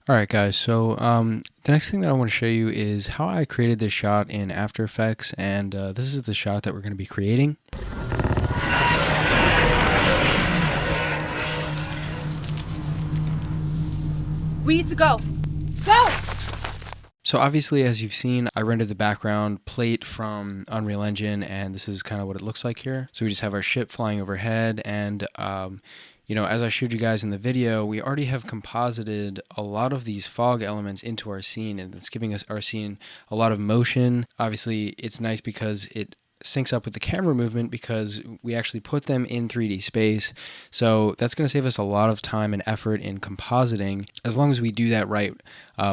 Alright guys, so the next thing that I want to show you is how I created this shot in After Effects, and this is the shot that we're going to be creating. We need to go. Go! So obviously, as you've seen, I rendered the background plate from Unreal Engine, and this is kind of what it looks like here. So we just have our ship flying overhead, and you know, as I showed you guys in the video, we already have composited a lot of these fog elements into our scene, and it's giving us our scene a lot of motion. Obviously, it's nice because it syncs up with the camera movement because we actually put them in 3D space. So that's going to save us a lot of time and effort in compositing as long as we do that right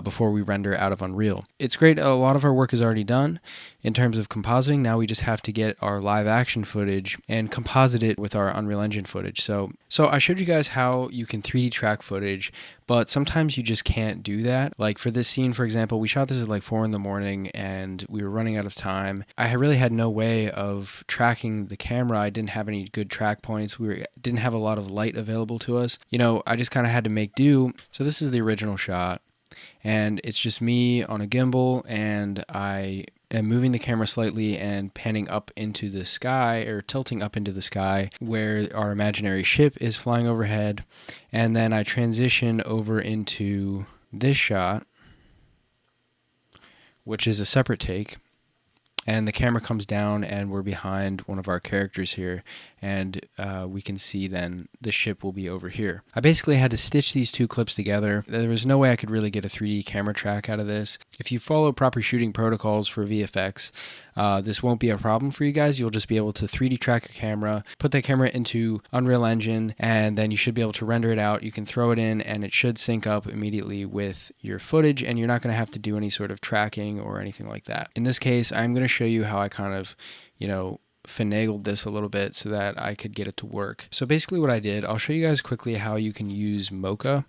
before we render out of Unreal. It's great. A lot of our work is already done in terms of compositing. Now we just have to get our live action footage and composite it with our Unreal Engine footage. So I showed you guys how you can 3D track footage, but sometimes you just can't do that. Like for this scene, for example, we shot this at like 4 in the morning and we were running out of time. I really had no way of tracking the camera. I didn't have any good track points. We didn't have a lot of light available to us. You know, I just kind of had to make do. So this is the original shot, and it's just me on a gimbal, and I am moving the camera slightly and panning up into the sky, or tilting up into the sky where our imaginary ship is flying overhead. And then I transition over into this shot, which is a separate take. And the camera comes down and we're behind one of our characters here, and we can see then the ship will be over here. I basically had to stitch these two clips together. There was no way I could really get a 3D camera track out of this. If you follow proper shooting protocols for VFX, this won't be a problem for you guys. You'll just be able to 3D track your camera, put that camera into Unreal Engine, and then you should be able to render it out. You can throw it in and it should sync up immediately with your footage, and you're not going to have to do any sort of tracking or anything like that. In this case, I'm going to show you how I kind of, you know, finagled this a little bit so that I could get it to work. So basically what I did, I'll show you guys quickly how you can use Mocha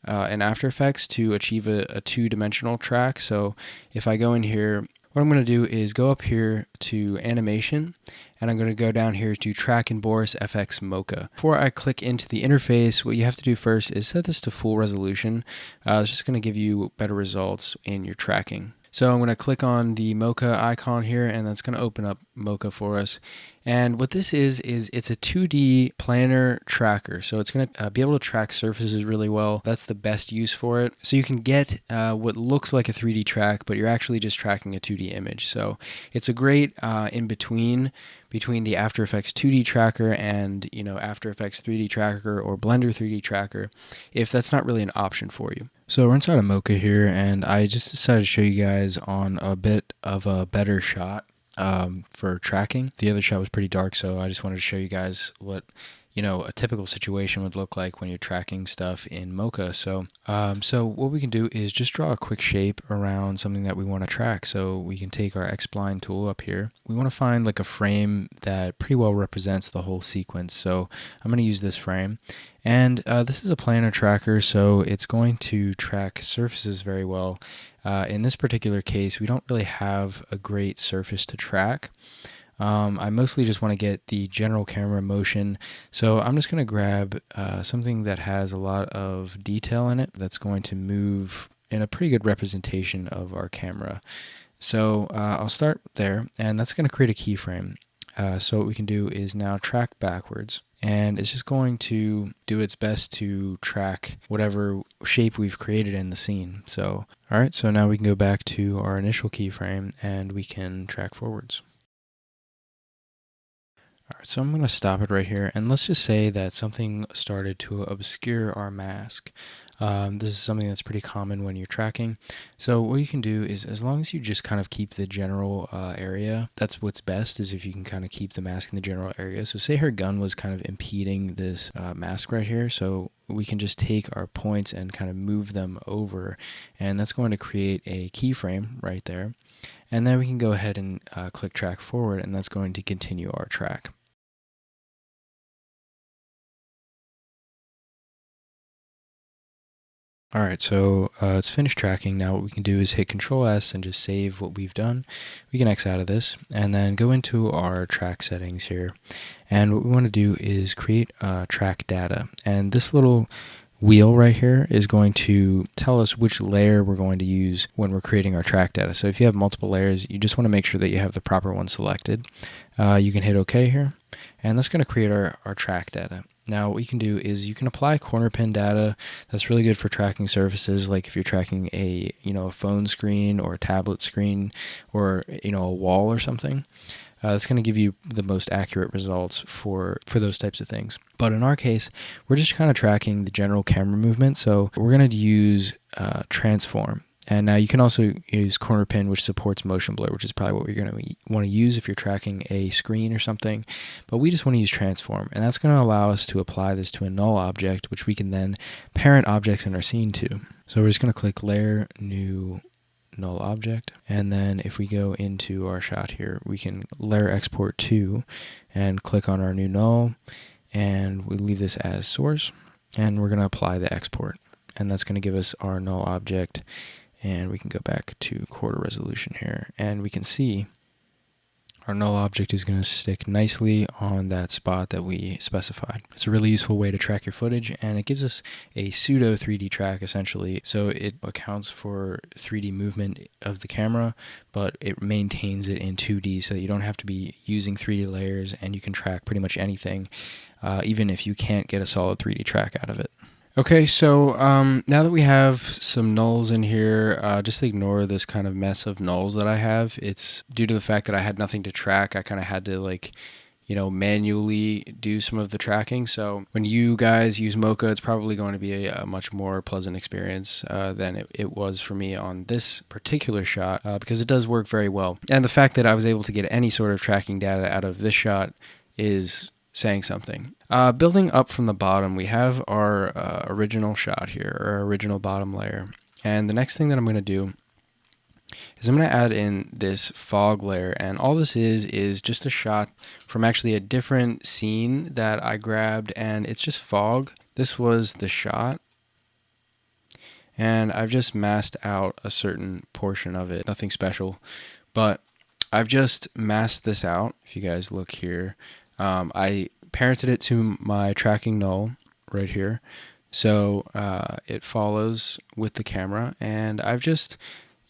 in After Effects to achieve a two-dimensional track. So if I go in here, what I'm going to do is go up here to Animation, and I'm going to go down here to Track in Boris FX Mocha. Before I click into the interface, what you have to do first is set this to full resolution. It's just going to give you better results in your tracking. So I'm going to click on the Mocha icon here, and that's going to open up Mocha for us. And what this is it's a 2D planar tracker. So it's going to be able to track surfaces really well. That's the best use for it. So you can get what looks like a 3D track, but you're actually just tracking a 2D image. So it's a great in between the After Effects 2D tracker and, you know, After Effects 3D tracker or Blender 3D tracker, if that's not really an option for you. So we're inside of Mocha here, and I just decided to show you guys on a bit of a better shot for tracking. The other shot was pretty dark, so I just wanted to show you guys what, you know, a typical situation would look like when you're tracking stuff in Mocha. So what we can do is just draw a quick shape around something that we want to track. So we can take our X-Spline tool up here. We want to find like a frame that pretty well represents the whole sequence. So I'm going to use this frame. And this is a planar tracker, so it's going to track surfaces very well. In this particular case, we don't really have a great surface to track. I mostly just want to get the general camera motion, so I'm just going to grab something that has a lot of detail in it that's going to move in a pretty good representation of our camera. So I'll start there, and that's going to create a keyframe. So what we can do is now track backwards, and it's just going to do its best to track whatever shape we've created in the scene. So, alright, so now we can go back to our initial keyframe and we can track forwards. Alright, so I'm going to stop it right here, and let's just say that something started to obscure our mask. This is something that's pretty common when you're tracking. So what you can do is, as long as you just kind of keep the general area, that's what's best, is if you can kind of keep the mask in the general area. So say her gun was kind of impeding this mask right here, so we can just take our points and kind of move them over, and that's going to create a keyframe right there. And then we can go ahead and click track forward, and that's going to continue our track. Alright, so it's finished tracking. Now what we can do is hit Control S and just save what we've done. We can X out of this and then go into our track settings here. And what we want to do is create track data. And this little wheel right here is going to tell us which layer we're going to use when we're creating our track data. So if you have multiple layers, you just want to make sure that you have the proper one selected. You can hit OK here, and that's going to create our track data. Now what you can do is you can apply corner pin data. That's really good for tracking surfaces, like if you're tracking a phone screen or a tablet screen or a wall or something. It's going to give you the most accurate results for those types of things. But in our case, we're just kind of tracking the general camera movement. So we're going to use transform. And now you can also use corner pin, which supports motion blur, which is probably what you're going to want to use if you're tracking a screen or something. But we just want to use transform. And that's going to allow us to apply this to a null object, which we can then parent objects in our scene to. So we're just going to click layer, new, null object, and then if we go into our shot here, we can layer export to and click on our new null, and we leave this as source, and we're going to apply the export, and that's going to give us our null object. And we can go back to quarter resolution here, and we can see our null object is going to stick nicely on that spot that we specified. It's a really useful way to track your footage, and it gives us a pseudo 3D track essentially. So it accounts for 3D movement of the camera, but it maintains it in 2D so that you don't have to be using 3D layers, and you can track pretty much anything, even if you can't get a solid 3D track out of it. Okay, so now that we have some nulls in here, just ignore this kind of mess of nulls that I have. It's due to the fact that I had nothing to track. I kind of had to manually do some of the tracking. So when you guys use Mocha, it's probably going to be a much more pleasant experience than it was for me on this particular shot because it does work very well. And the fact that I was able to get any sort of tracking data out of this shot is saying something. Building up from the bottom, we have our original shot here, our original bottom layer. And the next thing that I'm going to do is I'm going to add in this fog layer. And all this is just a shot from actually a different scene that I grabbed, and it's just fog. This was the shot. And I've just masked out a certain portion of it. Nothing special, but I've just masked this out. If you guys look here, I parented it to my tracking null right here, so it follows with the camera, and I've just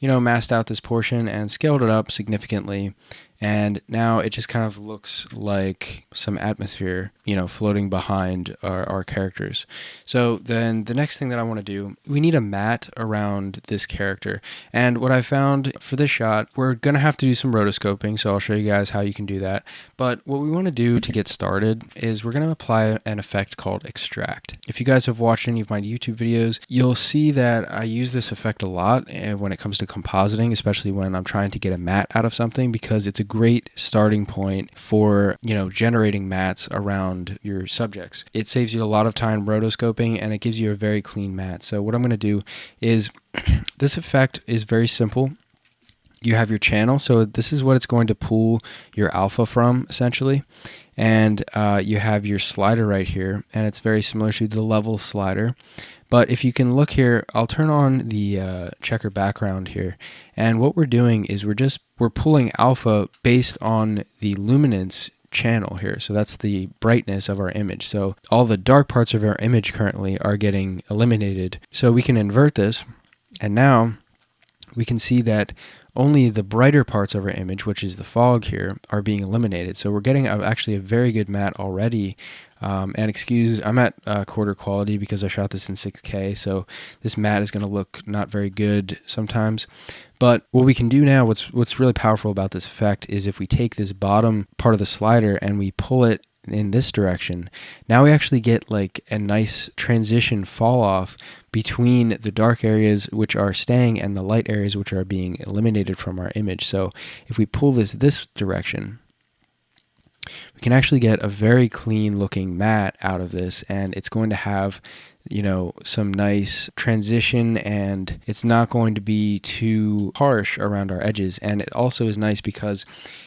masked out this portion and scaled it up significantly, and now it just kind of looks like some atmosphere floating behind our characters. So then the next thing that I want to do, we need a matte around this character, and what I found for this shot, we're gonna have to do some rotoscoping, so I'll show you guys how you can do that. But what we want to do to get started is we're gonna apply an effect called extract. If you guys have watched any of my YouTube videos, you'll see that I use this effect a lot when it comes to compositing, especially when I'm trying to get a matte out of something, because it's a great starting point for generating mattes around your subjects. It saves you a lot of time rotoscoping, and it gives you a very clean matte. So what I'm going to do is this effect is very simple. You have your channel, so this is what it's going to pull your alpha from essentially, and you have your slider right here, and it's very similar to the level slider. But if you can look here, I'll turn on the checker background here, and what we're doing is we're pulling alpha based on the luminance channel here. So that's the brightness of our image. So all the dark parts of our image currently are getting eliminated. So we can invert this, and now we can see that only the brighter parts of our image, which is the fog here, are being eliminated. So we're getting actually a very good matte already. And excuse, I'm at quarter quality because I shot this in 6K, so this matte is going to look not very good sometimes. But what we can do now, what's really powerful about this effect is if we take this bottom part of the slider and we pull it in this direction, now we actually get like a nice transition fall off between the dark areas which are staying and the light areas which are being eliminated from our image. So if we pull this direction, we can actually get a very clean looking matte out of this, and it's going to have some nice transition, and it's not going to be too harsh around our edges. And it also is nice because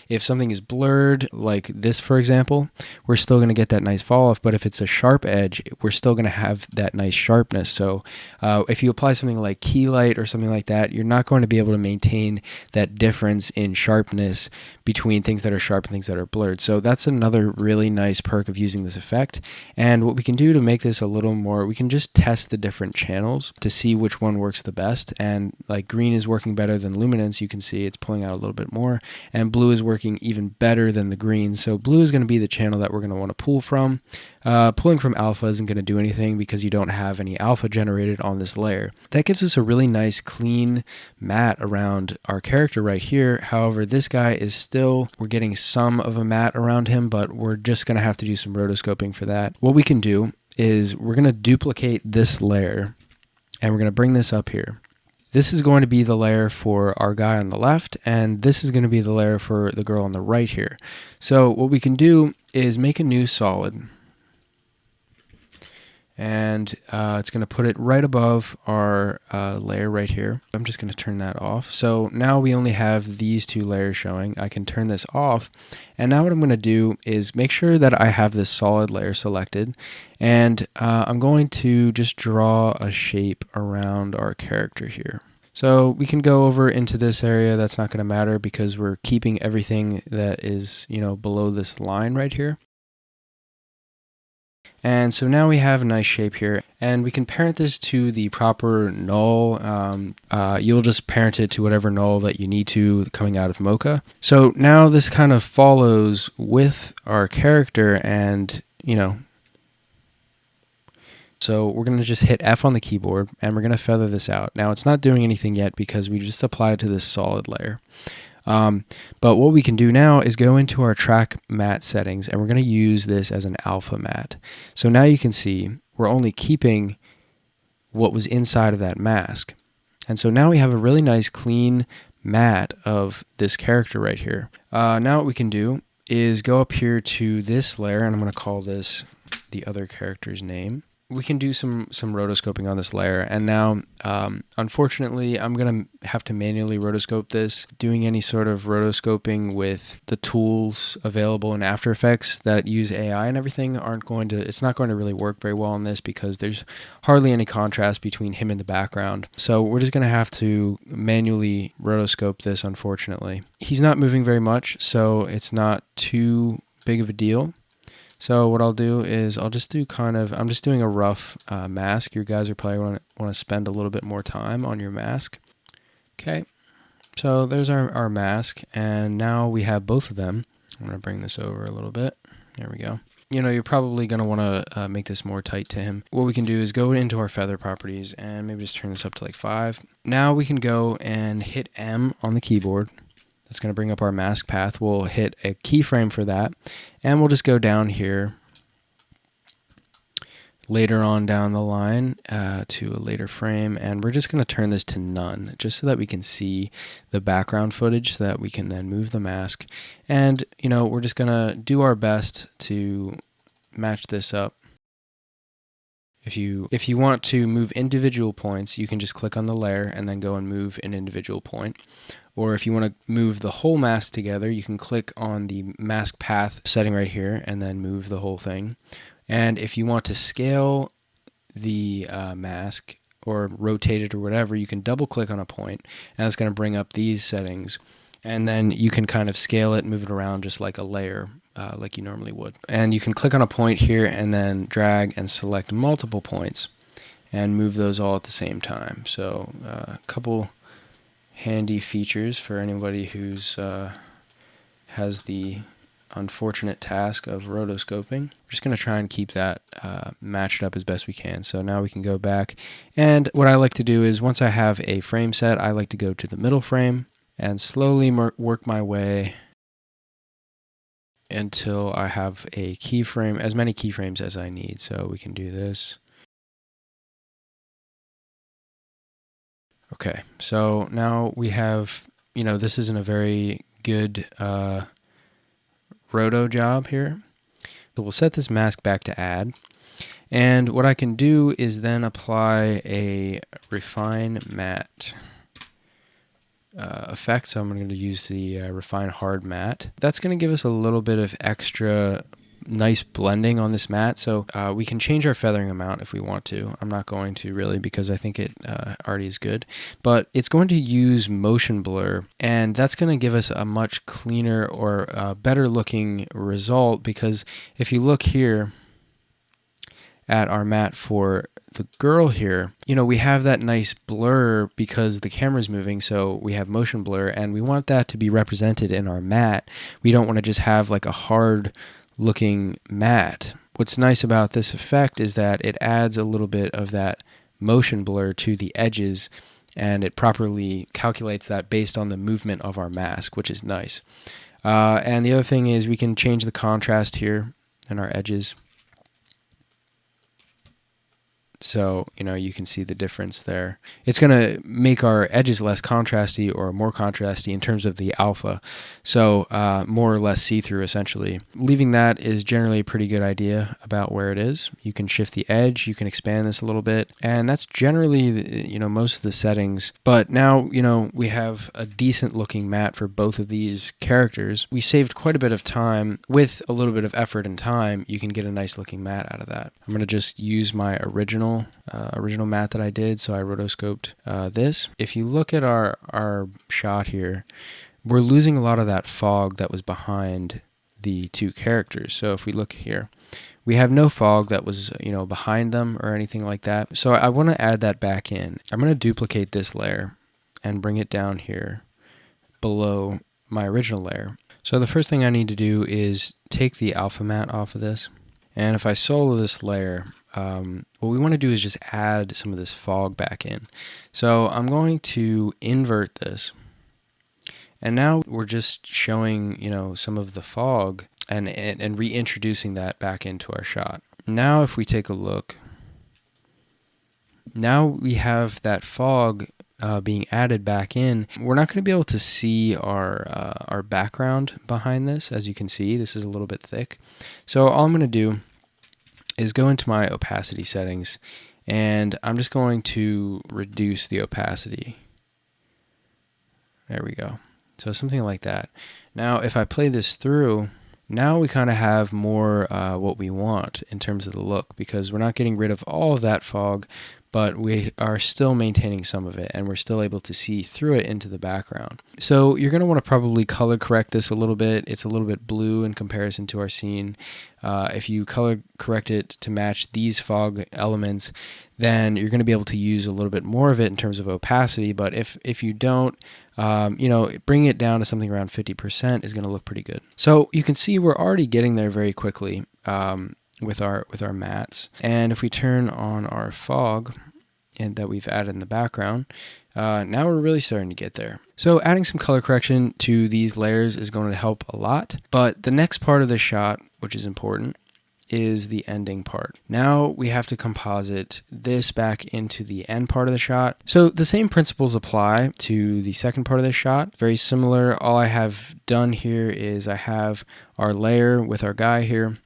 if something is blurred like this, for example, we're still going to get that nice fall off, but if it's a sharp edge, we're still going to have that nice sharpness. So if you apply something like key light or something like that, you're not going to be able to maintain that difference in sharpness between things that are sharp and things that are blurred. So that's another really nice perk of using this effect. And what we can do to make this a little more, we can can just test the different channels to see which one works the best. And like green is working better than luminance. You can see it's pulling out a little bit more, and blue is working even better than the green. So blue is going to be the channel that we're going to want to pull from. Pulling from alpha isn't going to do anything because you don't have any alpha generated on this layer. That gives us a really nice clean matte around our character right here. However, this guy is still, we're getting some of a matte around him, but we're just going to have to do some rotoscoping for that. What we can do is we're going to duplicate this layer and we're going to bring this up here. This is going to be the layer for our guy on the left, and this is going to be the layer for the girl on the right here. So what we can do is make a new solid, and it's going to put it right above our layer right here. I'm just going to turn that off. So now we only have these two layers showing. I can turn this off, and now what I'm going to do is make sure that I have this solid layer selected, and I'm going to just draw a shape around our character here. So we can go over into this area. That's not going to matter because we're keeping everything that is, below this line right here. And so now we have a nice shape here, and we can parent this to the proper null. You'll just parent it to whatever null that you need to coming out of Mocha. So now this kind of follows with our character, and so we're going to just hit F on the keyboard and we're going to feather this out. Now it's not doing anything yet because we just applied it to this solid layer. But what we can do now is go into our track matte settings, and we're going to use this as an alpha matte. So now you can see we're only keeping what was inside of that mask. And so now we have a really nice clean matte of this character right here. Now what we can do is go up here to this layer, and I'm going to call this the other character's name. We can do some rotoscoping on this layer, and now unfortunately I'm gonna have to manually rotoscope this. Doing any sort of rotoscoping with the tools available in After Effects that use AI and everything it's not going to really work very well on this because there's hardly any contrast between him and the background. So we're just gonna have to manually rotoscope this, unfortunately. He's not moving very much, so it's not too big of a deal. So what I'll do is I'm just doing a rough mask. Your guys are probably want to spend a little bit more time on your mask. Okay, so there's our mask, and now we have both of them. I'm going to bring this over a little bit. There we go. You're probably going to want to make this more tight to him. What we can do is go into our feather properties and maybe just turn this up to like 5. Now we can go and hit M on the keyboard. It's going to bring up our mask path. We'll hit a keyframe for that, and we'll just go down here later on down the line to a later frame, and we're just going to turn this to none just so that we can see the background footage so that we can then move the mask. And we're just going to do our best to match this up. If you want to move individual points, you can just click on the layer and then go and move an individual point. Or if you want to move the whole mask together, you can click on the mask path setting right here and then move the whole thing. And if you want to scale the mask or rotate it or whatever, you can double click on a point, and it's going to bring up these settings. And then you can kind of scale it, move it around just like a layer, like you normally would. And you can click on a point here and then drag and select multiple points and move those all at the same time. So a couple handy features for anybody who's has the unfortunate task of rotoscoping. We're just going to try and keep that matched up as best we can. So now we can go back, and what I like to do is once I have a frame set, I like to go to the middle frame and slowly work my way until I have a keyframe, as many keyframes as I need. So we can do this. Okay, so now we have, this isn't a very good roto job here. So we'll set this mask back to add. And what I can do is then apply a refine matte effect. So I'm going to use the refine hard matte. That's going to give us a little bit of extra nice blending on this matte. So we can change our feathering amount if we want to. I'm not going to really because I think it already is good. But it's going to use motion blur, and that's going to give us a much cleaner or better looking result, because if you look here, at our matte for the girl here, we have that nice blur because the camera's moving, so we have motion blur, and we want that to be represented in our matte. We don't want to just have like a hard looking matte. What's nice about this effect is that it adds a little bit of that motion blur to the edges, and it properly calculates that based on the movement of our mask, which is nice. And the other thing is we can change the contrast here in our edges. So, you can see the difference there. It's going to make our edges less contrasty or more contrasty in terms of the alpha. So, more or less see-through, essentially. Leaving that is generally a pretty good idea about where it is. You can shift the edge, you can expand this a little bit, and that's generally, most of the settings. But now, we have a decent looking matte for both of these characters. We saved quite a bit of time. With a little bit of effort and time, you can get a nice looking matte out of that. I'm going to just use my original matte that I did, so I rotoscoped this. If you look at our shot here, we're losing a lot of that fog that was behind the two characters. So if we look here, we have no fog that was behind them or anything like that. So I want to add that back in. I'm going to duplicate this layer and bring it down here below my original layer. So the first thing I need to do is take the alpha matte off of this, and if I solo this layer, what we want to do is just add some of this fog back in. So I'm going to invert this, and now we're just showing some of the fog and reintroducing that back into our shot. Now if we take a look, now we have that fog being added back in. We're not going to be able to see our background behind this. As you can see, this is a little bit thick. So all I'm going to do is go into my opacity settings, and I'm just going to reduce the opacity. There we go. So something like that. Now if I play this through, now we kind of have more what we want in terms of the look, because we're not getting rid of all of that fog, but we are still maintaining some of it, and we're still able to see through it into the background. So you're going to want to probably color correct this a little bit. It's a little bit blue in comparison to our scene. If you color correct it to match these fog elements, then you're going to be able to use a little bit more of it in terms of opacity. But if you don't, bringing it down to something around 50% is going to look pretty good. So you can see we're already getting there very quickly with our mattes. And if we turn on our fog and that we've added in the background, now we're really starting to get there. So adding some color correction to these layers is going to help a lot. But the next part of the shot, which is important, is the ending part. Now we have to composite this back into the end part of the shot. So the same principles apply to the second part of the shot. Very similar. All I have done here is I have our layer with our guy here,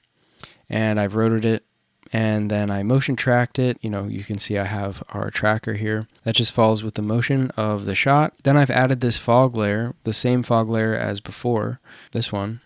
and I've rotated it, and then I motion tracked it. You can see I have our tracker here. That just follows with the motion of the shot. Then I've added this fog layer, the same fog layer as before, this one.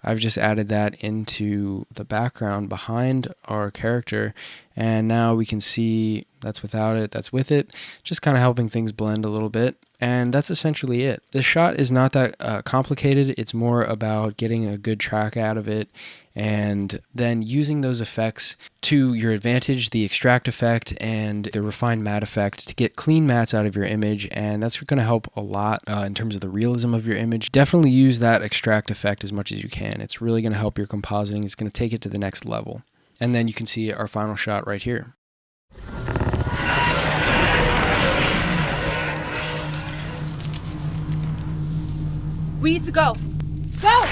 I've just added that into the background behind our character, and now we can see that's without it, that's with it, just kind of helping things blend a little bit. And that's essentially it. The shot is not that complicated. It's more about getting a good track out of it and then using those effects to your advantage, the extract effect and the refined matte effect, to get clean mattes out of your image. And that's going to help a lot in terms of the realism of your image. Definitely use that extract effect as much as you can. It's really going to help your compositing. It's going to take it to the next level. And then you can see our final shot right here. We need to go. Go!